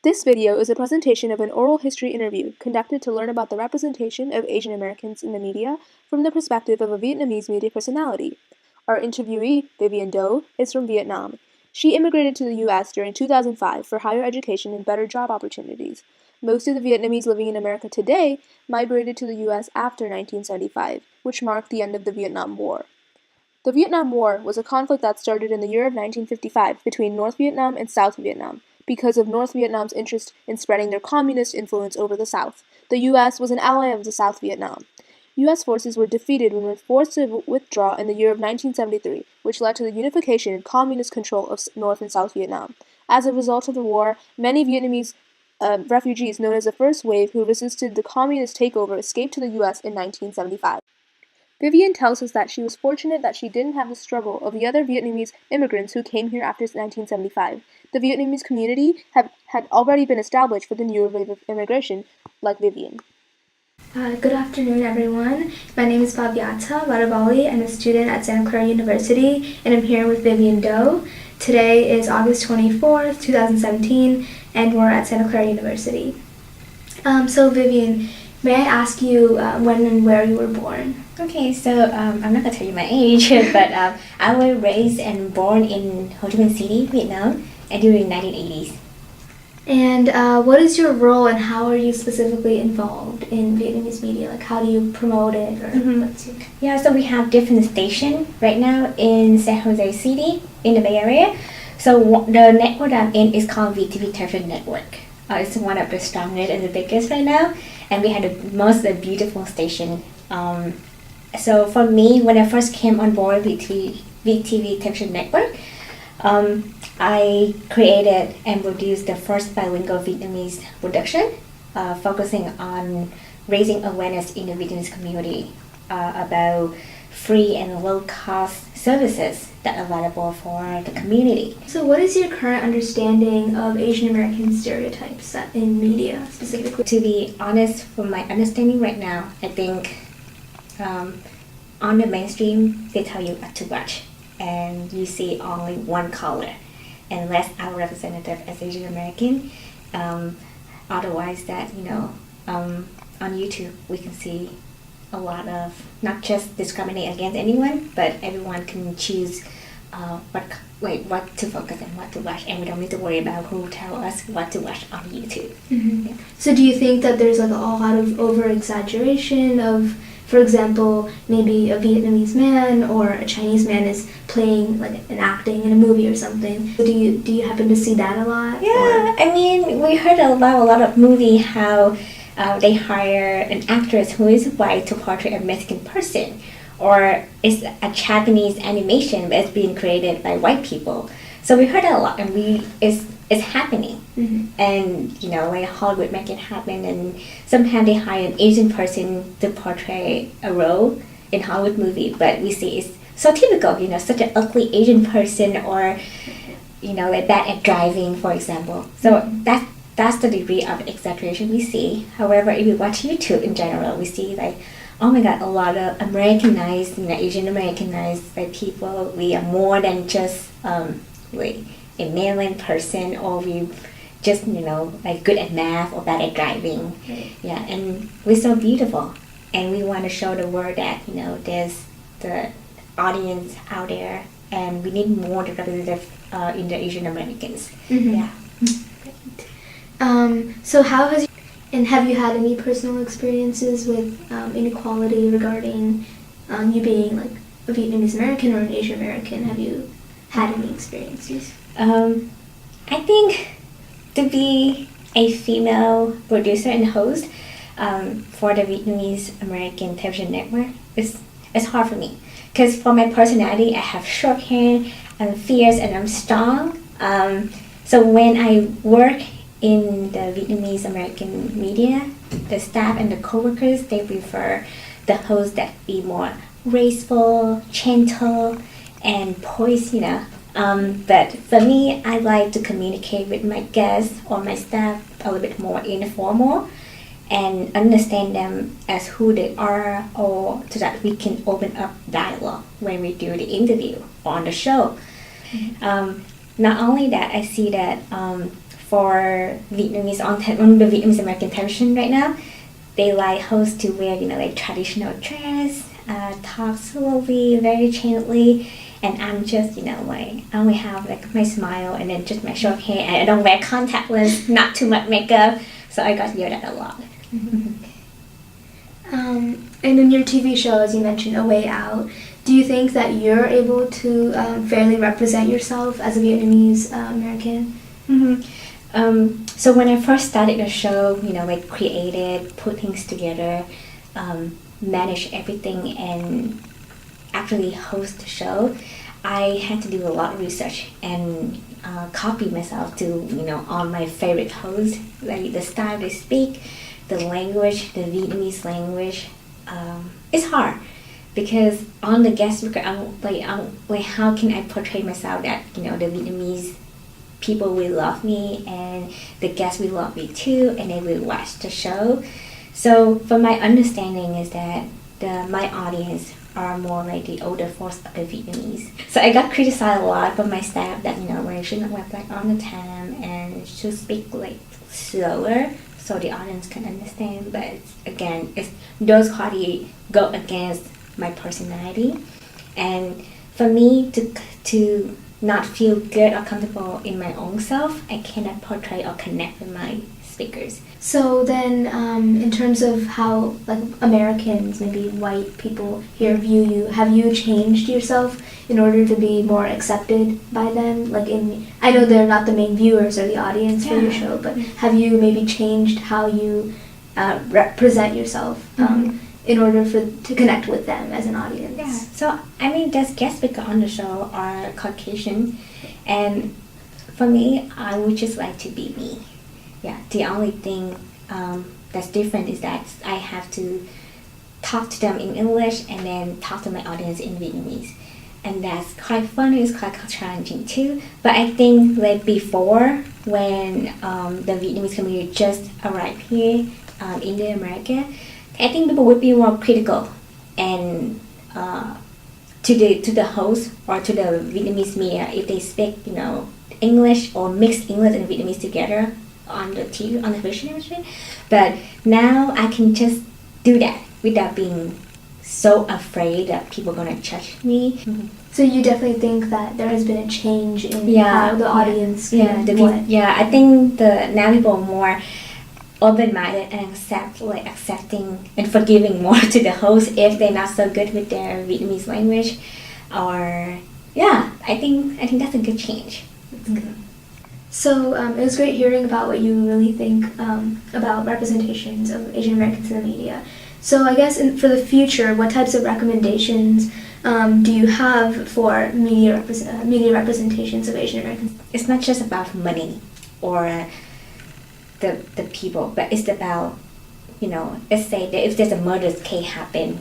This video is a presentation of an oral history interview conducted to learn about the representation of Asian Americans in the media from the perspective of a Vietnamese media personality. Our interviewee, Vivian Do, is from Vietnam. She immigrated to the U.S. during 2005 for higher education and better job opportunities. Most of the Vietnamese living in America today migrated to the U.S. after 1975, which marked the end of the Vietnam War. The Vietnam War was a conflict that started in the year of 1955 between North Vietnam and South Vietnam because of North Vietnam's interest in spreading their communist influence over the South. The U.S. was an ally of the South Vietnam. U.S. forces were defeated when forced to withdraw in the year of 1973, which led to the unification and communist control of North and South Vietnam. As a result of the war, many Vietnamese refugees known as the First Wave who resisted the communist takeover escaped to the U.S. in 1975. Vivian tells us that she was fortunate that she didn't have the struggle of the other Vietnamese immigrants who came here after 1975. The Vietnamese community had already been established for the newer wave of immigration, like Vivian. Good afternoon, everyone. My name is Fabiata Varavali. I'm a student at Santa Clara University, and I'm here with Vivian Do. Today is August 24th, 2017, and we're at Santa Clara University. So Vivian, may I ask you when and where you were born? Okay, so I'm not gonna tell you my age, but I was raised and born in Ho Chi Minh City, Vietnam, and during 1980s. And what is your role and how are you specifically involved in Vietnamese media? Like, how do you promote it? Or what's your... Yeah, so we have different stations right now in San Jose City, in the Bay Area. So the network I'm in is called VTV Television Network. It's one of the strongest and the biggest right now, and we have the most beautiful station. So for me, when I first came on board VTV Television Network, I created and produced the first bilingual Vietnamese production, focusing on raising awareness in the Vietnamese community about free and low-cost services that are available for the community. So what is your current understanding of Asian American stereotypes in media specifically? To be honest, from my understanding right now, I think on the mainstream, they tell you what to watch, and you see only one color, unless our representative as Asian American. Otherwise, that on YouTube we can see a lot of not just discriminate against anyone, but everyone can choose what to focus and what to watch, and we don't need to worry about who tell us what to watch on YouTube. Mm-hmm. Yeah. So do you think that there's like a lot of over-exaggeration of, for example, maybe a Vietnamese man or a Chinese man is playing like an acting in a movie or something? Do you happen to see that a lot? Yeah, I mean, we heard a lot of movie how they hire an actress who is white to portray a Mexican person, or it's a Japanese animation that's being created by white people. So we heard that a lot, and it's happening. Mm-hmm. And like Hollywood make it happen, and sometimes they hire an Asian person to portray a role in Hollywood movie, but we see it's so typical, such an ugly Asian person, or like bad at driving, for example. So that's the degree of exaggeration we see. However, if you watch YouTube in general, we see like, oh my God, a lot of Americanized, Asian Americanized people. We are more than just like a mainland person, or we just like good at math or bad at driving. Right. Yeah, and we're so beautiful, and we want to show the world that there's the audience out there, and we need more representative in the Asian Americans. Mm-hmm. Yeah. So have you had any personal experiences with inequality regarding you being like a Vietnamese American or an Asian American? Have you had any experiences? I think to be a female producer and host for the Vietnamese American television network is hard for me, because for my personality, I have short hair, I'm fierce, and I'm strong. So when I work in the Vietnamese American media, the staff and the co-workers, they prefer the host that be more graceful, gentle, and poised, But for me, I like to communicate with my guests or my staff a little bit more informal and understand them as who they are, or so that we can open up dialogue when we do the interview or on the show. Mm-hmm. Not only that, I see that for Vietnamese on the Vietnamese American television right now, they like hosts to wear, like traditional dress, talk slowly, very gently, and I'm just, like, I only have like my smile and then just my short hair, and I don't wear contact lens, not too much makeup, so I got yelled at a lot. And in your TV show, as you mentioned, A Way Out, do you think that you're able to fairly represent yourself as a Vietnamese American? So when I first started the show, like created, put things together, manage everything, and actually host the show, I had to do a lot of research and copy myself to, on my favorite hosts, like the style they speak, the language, the Vietnamese language. It's hard because on the guest speaker, I'm like, how can I portray myself that, the Vietnamese people will love me and the guests will love me too, and they will watch the show. So from my understanding is that my audience are more like the older folks of the Vietnamese. So I got criticized a lot from my staff that, we shouldn't wear black all the time and should speak like slower so the audience can understand. But again, those qualities go against my personality. And for me to not feel good or comfortable in my own self, I cannot portray or connect with my speakers. So then, in terms of how like Americans, maybe white people here view you, have you changed yourself in order to be more accepted by them? Like I know they're not the main viewers or the audience for your show, but have you maybe changed how you represent yourself in order to connect with them as an audience? Yeah. So the guest speaker on the show are Caucasian, and for me, I would just like to be me. Yeah, the only thing that's different is that I have to talk to them in English and then talk to my audience in Vietnamese. And that's quite fun, it's quite challenging too. But I think like before, when the Vietnamese community just arrived here in America, I think people would be more critical and to the host or to the Vietnamese media if they speak, English or mix English and Vietnamese together on the TV, on the television industry. But now I can just do that without being so afraid that people are gonna judge me. So you definitely think that there has been a change in how the audience I think now people are more open-minded and accepting and forgiving more to the host if they're not so good with their Vietnamese language. Or I think that's a good change. That's good. So it was great hearing about what you really think about representations of Asian Americans in the media. So I guess for the future, what types of recommendations do you have for media representations of Asian Americans? It's not just about money or the people, but it's about, let's say that if there's a murder case happen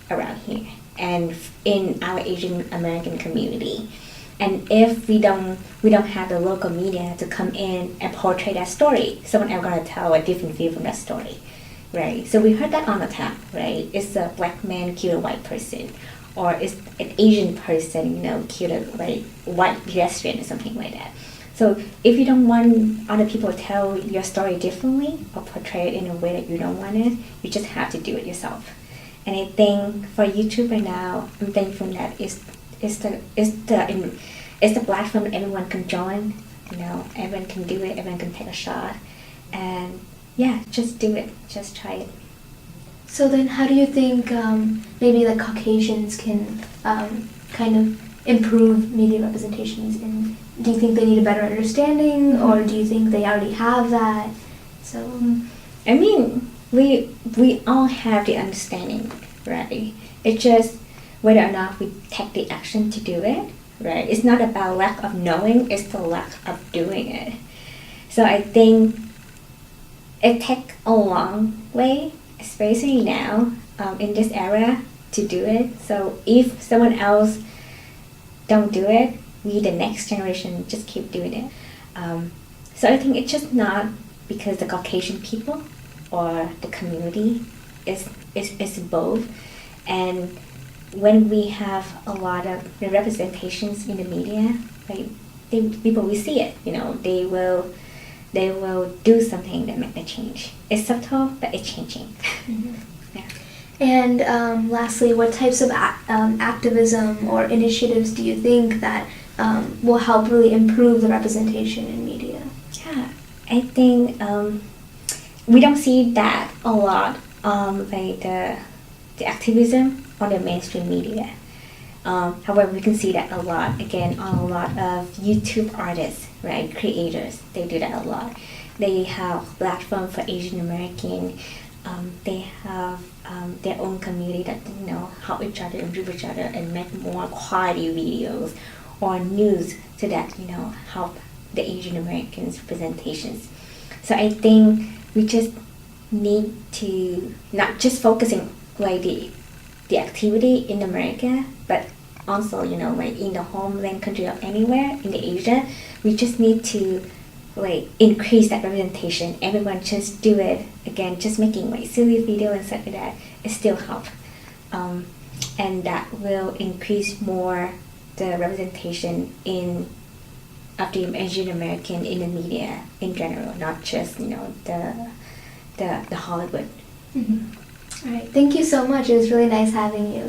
around here and in our Asian American community, and if we don't have the local media to come in and portray that story, someone else gonna tell a different view from that story, right? So we heard that all the time, right? It's a black man killed a white person, or it's an Asian person, killed a white pedestrian or something like that. So if you don't want other people to tell your story differently or portray it in a way that you don't want it, you just have to do it yourself. And I think for YouTube right now, I'm thankful that it's the platform that everyone can join. Everyone can do it. Everyone can take a shot, and just do it. Just try it. So then, how do you think maybe like Caucasians can kind of improve media representations? And do you think they need a better understanding, or do you think they already have that? So, we all have the understanding, right? It's just whether or not we take the action to do it, right? It's not about lack of knowing, it's the lack of doing it. So I think it takes a long way, especially now, in this era, to do it. So if someone else don't do it, we, the next generation, just keep doing it. So I think it's just not because the Caucasian people or the community is both. And when we have a lot of representations in the media, people will see it. They will they will do something that make the change. It's subtle, but it's changing. Yeah. And lastly, what types of activism or initiatives do you think that will help really improve the representation in media? Yeah, I think we don't see that a lot, like the activism on the mainstream media. However, we can see that a lot, again, on a lot of YouTube artists, right, creators. They do that a lot. They have platform for Asian American. They have their own community that help each other, improve each other, and make more quality videos or news so that help the Asian Americans representations. So I think we just need to not just focusing like the activity in America, but also like in the homeland country or anywhere in the Asia, we just need to like increase that representation. Everyone just do it again, just making like silly video and stuff like that. It still help, and that will increase more the representation of the Asian American in the media in general, not just the Hollywood. All right, thank you so much. It was really nice having you.